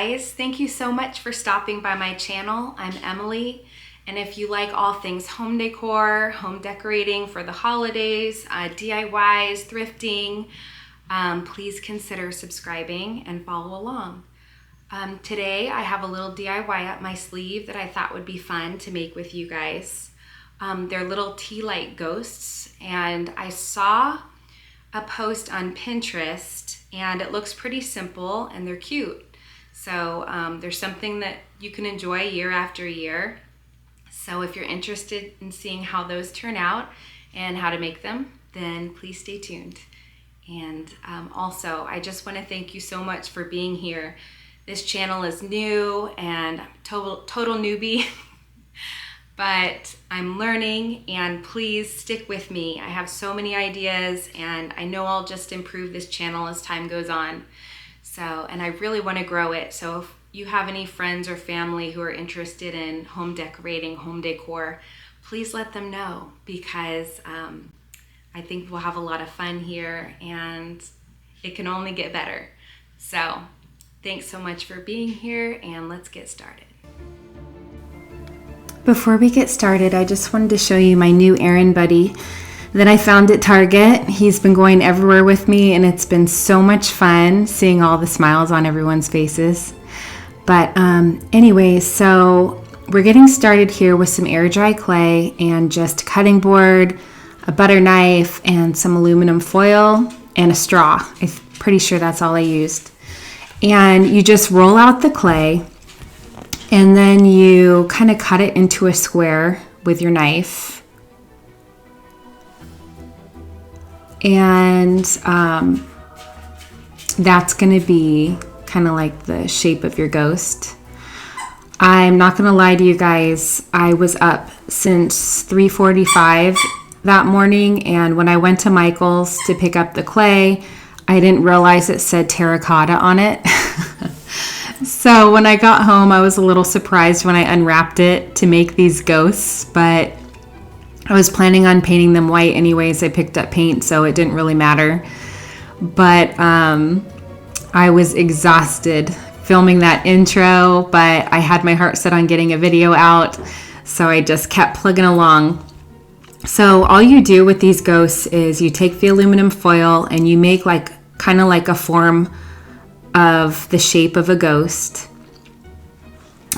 guys, thank you so much for stopping by my channel. I'm Emily, and if you like all things home decor, home decorating for the holidays, DIYs, thrifting, please consider subscribing and follow along. Today I have a little DIY up my sleeve that I thought would be fun to make with you guys. They're little tea light ghosts, and I saw a post on Pinterest and it looks pretty simple and they're cute. So there's something that you can enjoy year after year. So if you're interested in seeing how those turn out and how to make them, then please stay tuned. And also, I just want to thank you so much for being here. This channel is new and total newbie, but I'm learning, and please stick with me. I have so many ideas and I know I'll just improve this channel as time goes on. And I really want to grow it. So if you have any friends or family who are interested in home decorating, home decor, please let them know, because I think we'll have a lot of fun here and it can only get better. So thanks so much for being here, and let's get started. Before we get started, I just wanted to show you my new errand buddy that I found at Target. He's been going everywhere with me, and it's been so much fun seeing all the smiles on everyone's faces. But anyway, so we're getting started here with some air dry clay and just a cutting board, a butter knife, and some aluminum foil and a straw. I'm pretty sure that's all I used. And you just roll out the clay, and then you kind of cut it into a square with your knife. And that's going to be kind of like the shape of your ghost. I'm not going to lie to you guys. I was up since 3:45 that morning, and when I went to Michael's to pick up the clay, I didn't realize it said terracotta on it. So when I got home, I was a little surprised when I unwrapped it to make these ghosts, but I was planning on painting them white anyways. I picked up paint, so it didn't really matter. But I was exhausted filming that intro, but I had my heart set on getting a video out, so I just kept plugging along. So all you do with these ghosts is you take the aluminum foil and you make kind of like a form of the shape of a ghost.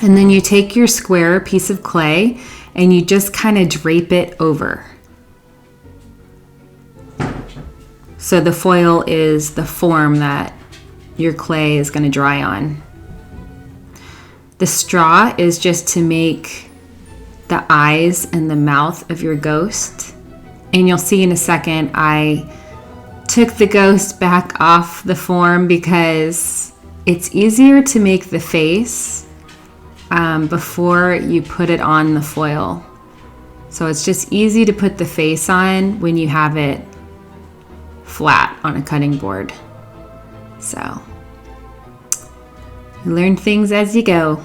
And then you take your square piece of clay and you just kind of drape it over. So the foil is the form that your clay is going to dry on. The straw is just to make the eyes and the mouth of your ghost. And you'll see in a second, I took the ghost back off the form because it's easier to make the face before you put it on the foil. So it's just easy to put the face on when you have it flat on a cutting board. So you learn things as you go.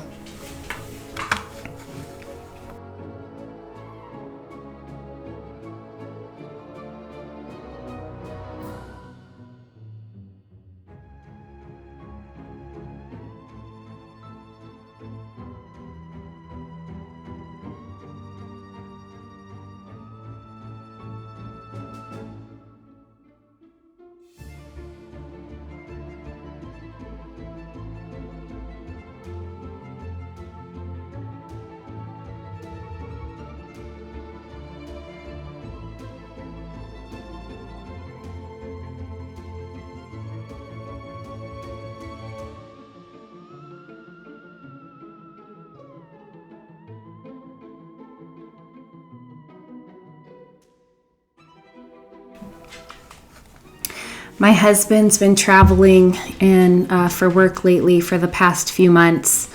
My husband's been traveling and for work lately for the past few months,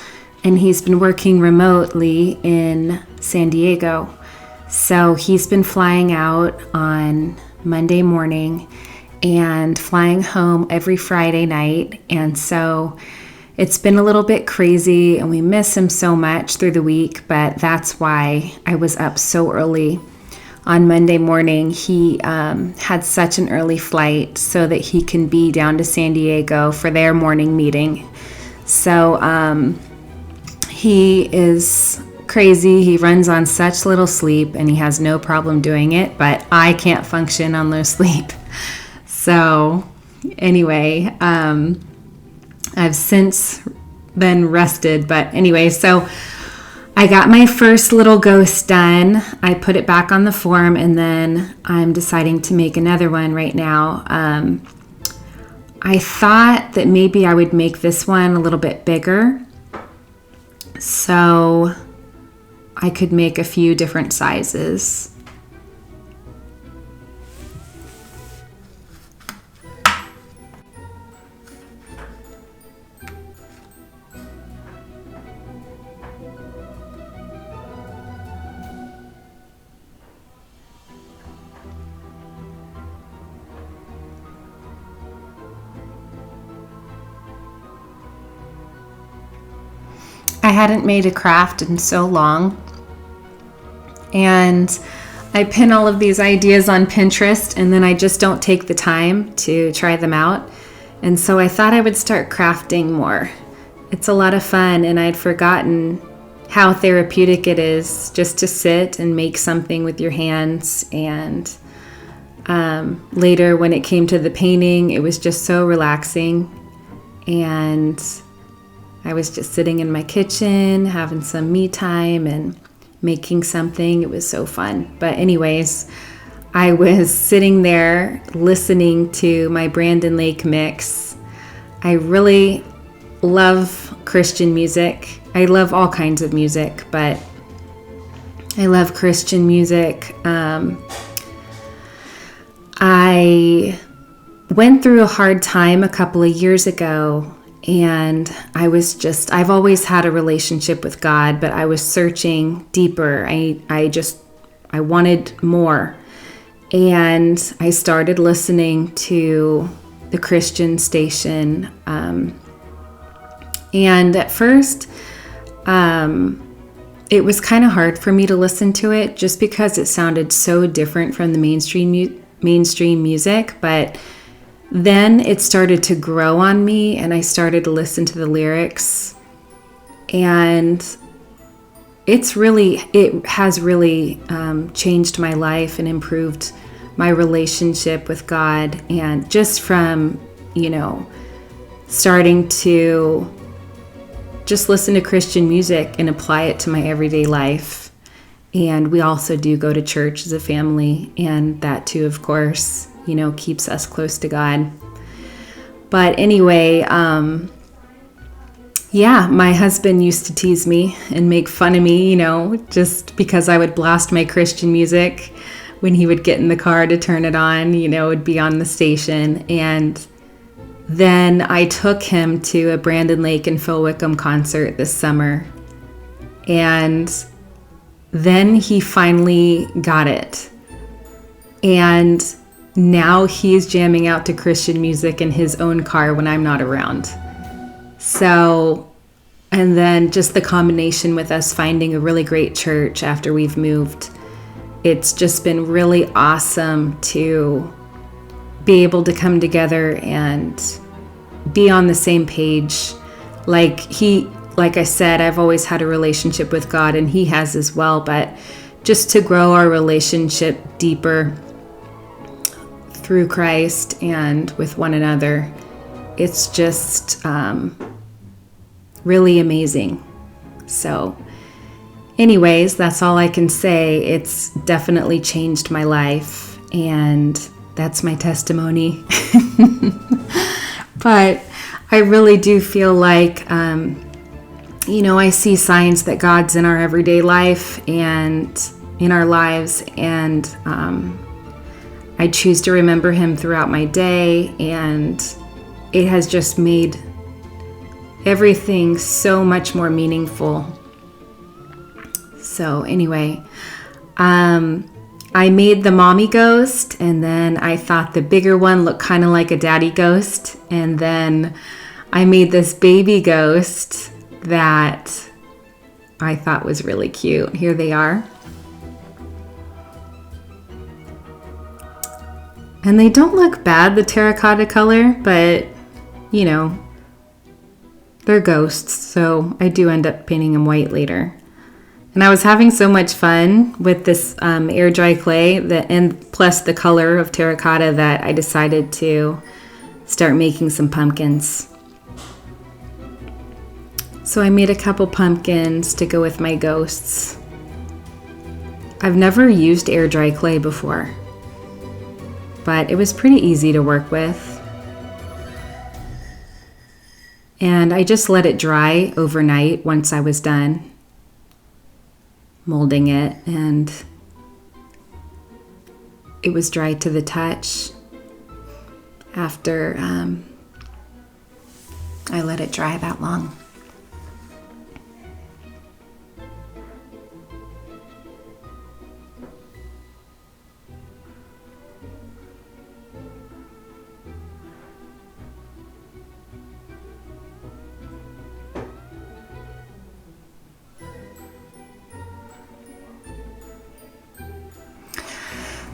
and he's been working remotely in San Diego. So he's been flying out on Monday morning and flying home every Friday night. And so it's been a little bit crazy, and we miss him so much through the week, but that's why I was up so early. On Monday morning, he had such an early flight so that he can be down to San Diego for their morning meeting. So he is crazy. He runs on such little sleep and he has no problem doing it, but I can't function on low sleep. So anyway, I've since been rested, but anyway, so I got my first little ghost done. I put it back on the form, and then I'm deciding to make another one right now. I thought that maybe I would make this one a little bit bigger, so I could make a few different sizes. I hadn't made a craft in so long, and I pin all of these ideas on Pinterest, and then I just don't take the time to try them out. And so I thought I would start crafting more. It's a lot of fun, and I'd forgotten how therapeutic it is just to sit and make something with your hands. And later when it came to the painting, it was just so relaxing, and I was just sitting in my kitchen having some me time and making something. It was so fun. But anyways, I was sitting there listening to my Brandon Lake mix. I really love Christian music. I love all kinds of music, but I love Christian music. I went through a hard time a couple of years ago, and I've always had a relationship with God, but I was searching deeper. I wanted more. And I started listening to the Christian station. And at first, it was kind of hard for me to listen to it just because it sounded so different from the mainstream music. But then it started to grow on me, and I started to listen to the lyrics, and it has really changed my life and improved my relationship with God. And just from, starting to just listen to Christian music and apply it to my everyday life. And we also do go to church as a family, and that too, of course, keeps us close to God. But anyway, my husband used to tease me and make fun of me, just because I would blast my Christian music when he would get in the car to turn it on, it would be on the station. And then I took him to a Brandon Lake and Phil Wickham concert this summer. And then he finally got it. And now he's jamming out to Christian music in his own car when I'm not around. So, and then just the combination with us finding a really great church after we've moved, it's just been really awesome to be able to come together and be on the same page. Like I said, I've always had a relationship with God, and he has as well, but just to grow our relationship deeper through Christ and with one another, it's just really amazing. So anyways, that's all I can say. It's definitely changed my life, and that's my testimony. But I really do feel like, I see signs that God's in our everyday life and in our lives, and I choose to remember him throughout my day, and it has just made everything so much more meaningful. So anyway, I made the mommy ghost, and then I thought the bigger one looked kind of like a daddy ghost, and then I made this baby ghost that I thought was really cute. Here they are. And they don't look bad, the terracotta color, but, They're ghosts, so I do end up painting them white later. And I was having so much fun with this air dry clay and plus the color of terracotta that I decided to start making some pumpkins. So I made a couple pumpkins to go with my ghosts. I've never used air dry clay before, but it was pretty easy to work with. And I just let it dry overnight once I was done molding it, and it was dry to the touch after I let it dry that long.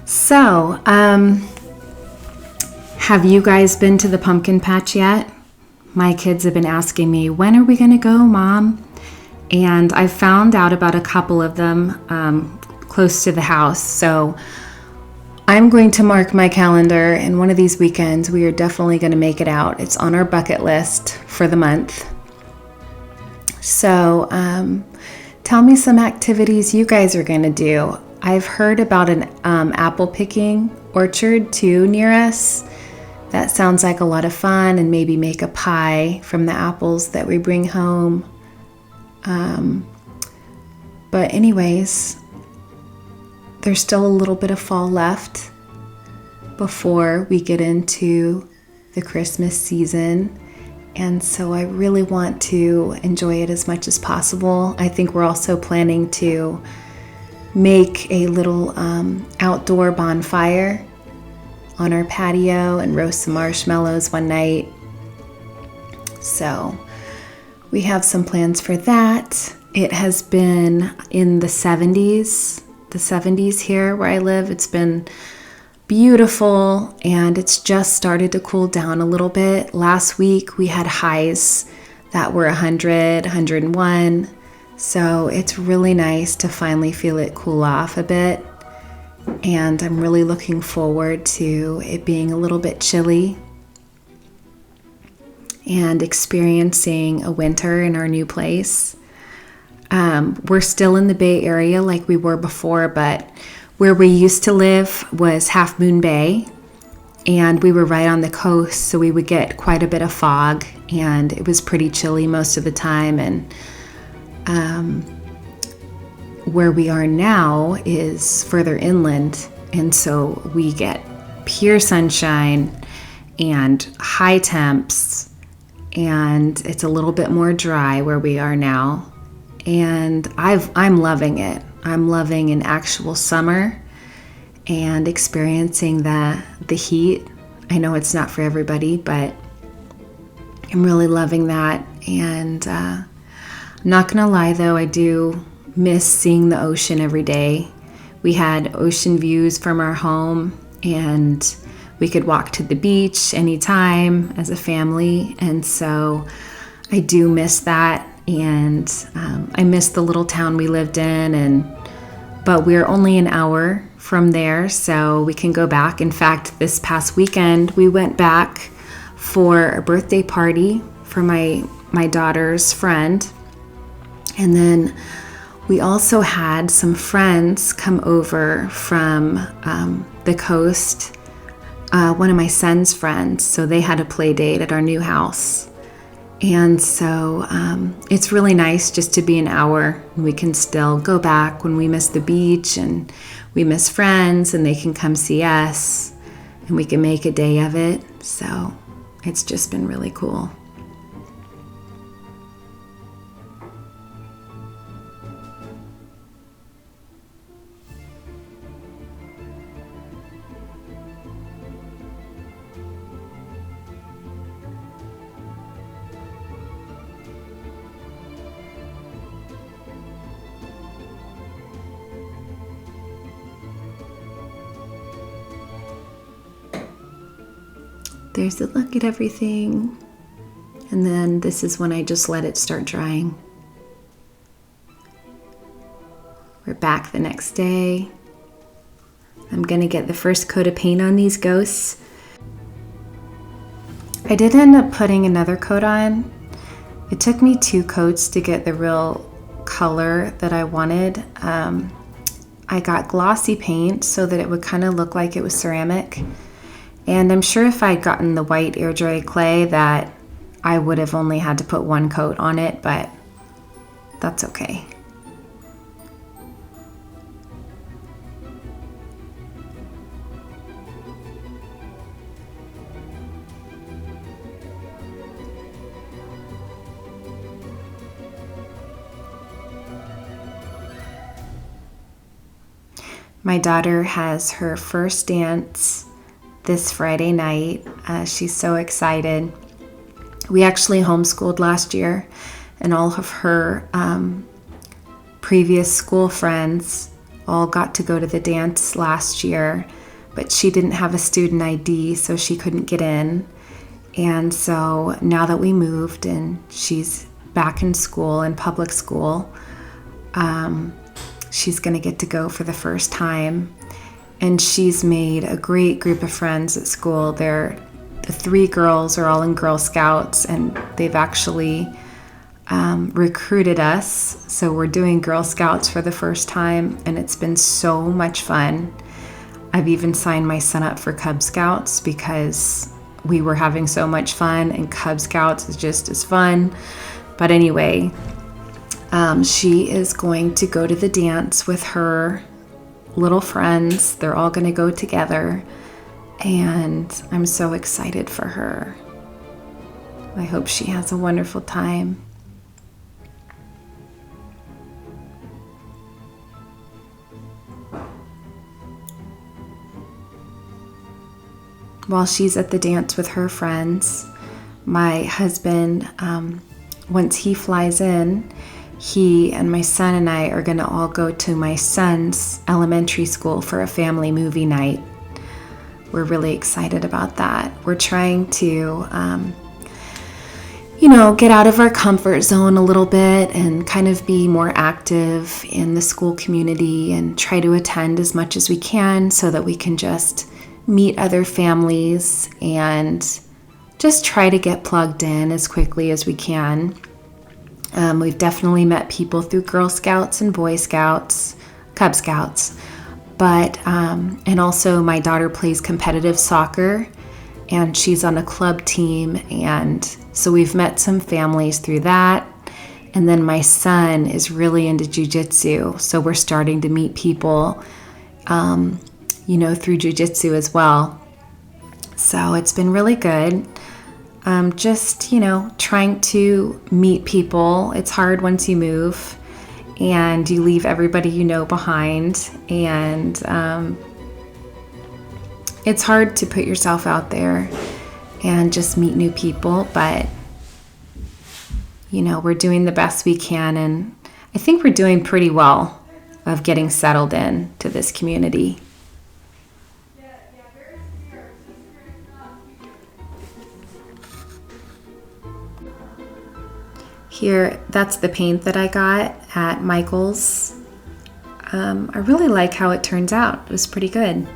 So, have you guys been to the pumpkin patch yet? My kids have been asking me, when are we going to go, Mom? And I found out about a couple of them close to the house. So I'm going to mark my calendar, and one of these weekends we are definitely going to make it out. It's on our bucket list for the month. So tell me some activities you guys are going to do. I've heard about an apple picking orchard too near us. That sounds like a lot of fun, and maybe make a pie from the apples that we bring home. But anyways, there's still a little bit of fall left before we get into the Christmas season. And so I really want to enjoy it as much as possible. I think we're also planning to make a little outdoor bonfire on our patio and roast some marshmallows one night. So we have some plans for that. It has been in the 70s here where I live. It's been beautiful, and it's just started to cool down a little bit. Last week we had highs that were 100, 101. So it's really nice to finally feel it cool off a bit. And I'm really looking forward to it being a little bit chilly and experiencing a winter in our new place. We're still in the Bay Area like we were before, but where we used to live was Half Moon Bay, and we were right on the coast, so we would get quite a bit of fog, and it was pretty chilly most of the time. And where we are now is further inland, and so we get pure sunshine and high temps, and it's a little bit more dry where we are now. And I'm loving it. I'm loving an actual summer and experiencing the heat. I know it's not for everybody, but I'm really loving that. And I'm not gonna lie though, I do miss seeing the ocean every day. We had ocean views from our home, and we could walk to the beach anytime as a family. And so I do miss that. And I miss the little town we lived in, but we're only an hour from there, so we can go back. In fact, this past weekend we went back for a birthday party for my daughter's friend, and then we also had some friends come over from the coast, one of my son's friends, so they had a play date at our new house. And so it's really nice just to be an hour, and we can still go back when we miss the beach and we miss friends, and they can come see us, and we can make a day of it. So it's just been really cool. There's a look at everything. And then this is when I just let it start drying. We're back the next day. I'm gonna get the first coat of paint on these ghosts. I did end up putting another coat on. It took me 2 coats to get the real color that I wanted. I got glossy paint so that it would kind of look like it was ceramic. And I'm sure if I'd gotten the white air dry clay that I would have only had to put 1 coat on it, but that's okay. My daughter has her first dance this Friday night. She's so excited. We actually homeschooled last year, and all of her previous school friends all got to go to the dance last year, but she didn't have a student ID, so she couldn't get in. And so now that we moved and she's back in school, in public school, she's going to get to go for the first time. And she's made a great group of friends at school. The 3 girls are all in Girl Scouts, and they've actually recruited us. So we're doing Girl Scouts for the first time, and it's been so much fun. I've even signed my son up for Cub Scouts because we were having so much fun, and Cub Scouts is just as fun. But anyway, she is going to go to the dance with her little friends. They're all going to go together, and I'm so excited for her. I hope she has a wonderful time. While she's at the dance with her friends, my husband, once he flies in, he and my son and I are going to all go to my son's elementary school for a family movie night. We're really excited about that. We're trying to, get out of our comfort zone a little bit and kind of be more active in the school community and try to attend as much as we can so that we can just meet other families and just try to get plugged in as quickly as we can. We've definitely met people through Girl Scouts and Boy Scouts, Cub Scouts, but and also my daughter plays competitive soccer, and she's on a club team, and so we've met some families through that. And then my son is really into jiu-jitsu, so we're starting to meet people, through jiu-jitsu as well. So it's been really good. Just, trying to meet people. It's hard once you move and you leave everybody you know behind. And it's hard to put yourself out there and just meet new people. But, we're doing the best we can. And I think we're doing pretty well of getting settled in to this community. Here, that's the paint that I got at Michael's. I really like how it turns out. It was pretty good.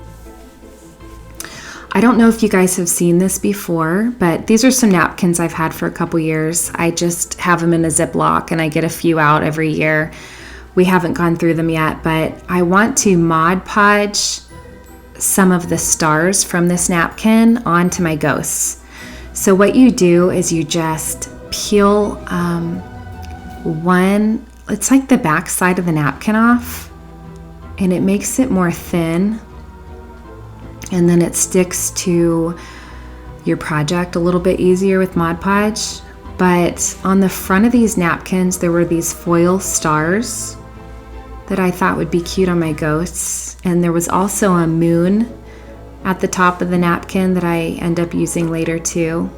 I don't know if you guys have seen this before, but these are some napkins I've had for a couple years. I just have them in a Ziploc, and I get a few out every year. We haven't gone through them yet, but I want to Mod Podge some of the stars from this napkin onto my ghosts. So what you do is you just peel it's like the back side of the napkin off, and it makes it more thin, and then it sticks to your project a little bit easier with Mod Podge. But on the front of these napkins, there were these foil stars that I thought would be cute on my ghosts, and there was also a moon at the top of the napkin that I end up using later too.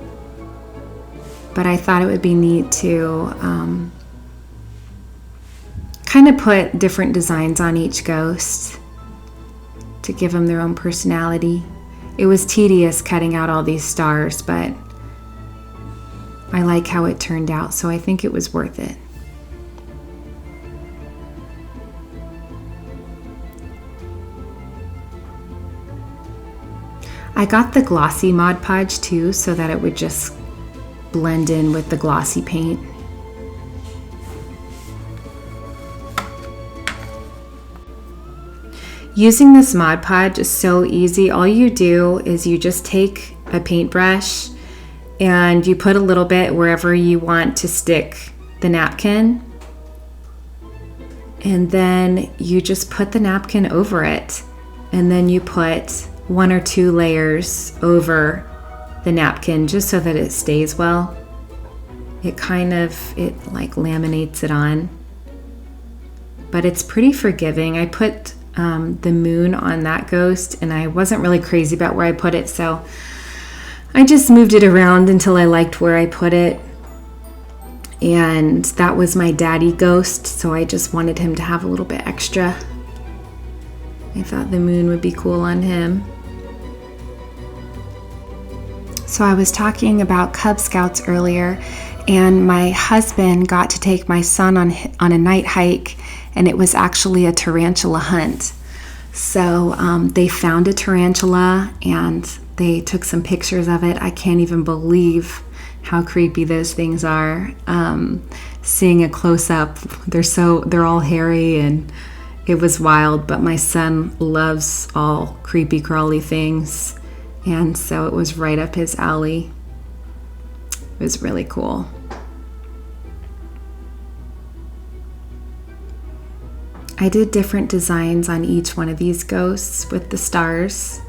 But I thought it would be neat to kind of put different designs on each ghost to give them their own personality. It was tedious cutting out all these stars, but I like how it turned out, so I think it was worth it. I got the glossy Mod Podge too, so that it would just blend in with the glossy paint. Using this Mod Podge is so easy. All you do is you just take a paintbrush and you put a little bit wherever you want to stick the napkin, and then you just put the napkin over it, and then you put 1 or 2 layers over the napkin just so that it stays well. It like laminates it on, but it's pretty forgiving. I put the moon on that ghost, and I wasn't really crazy about where I put it, so I just moved it around until I liked where I put it. And that was my daddy ghost, so I just wanted him to have a little bit extra. I thought the moon would be cool on him. So I was talking about Cub Scouts earlier, and my husband got to take my son on a night hike, and it was actually a tarantula hunt. So they found a tarantula and they took some pictures of it. I can't even believe how creepy those things are. Seeing a close-up, they're all hairy, and it was wild, but my son loves all creepy crawly things, and so it was right up his alley. It was really cool. I did different designs on each one of these ghosts with the stars,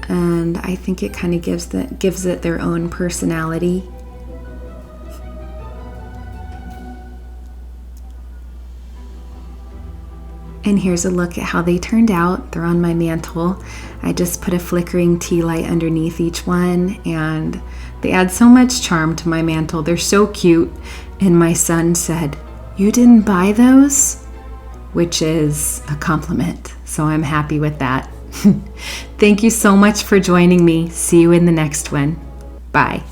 and I think it kind of gives it their own personality. And here's a look at how they turned out. They're on my mantle. I just put a flickering tea light underneath each one, and they add so much charm to my mantle. They're so cute. And my son said, "You didn't buy those?" Which is a compliment, so I'm happy with that. Thank you so much for joining me. See you in the next one. Bye.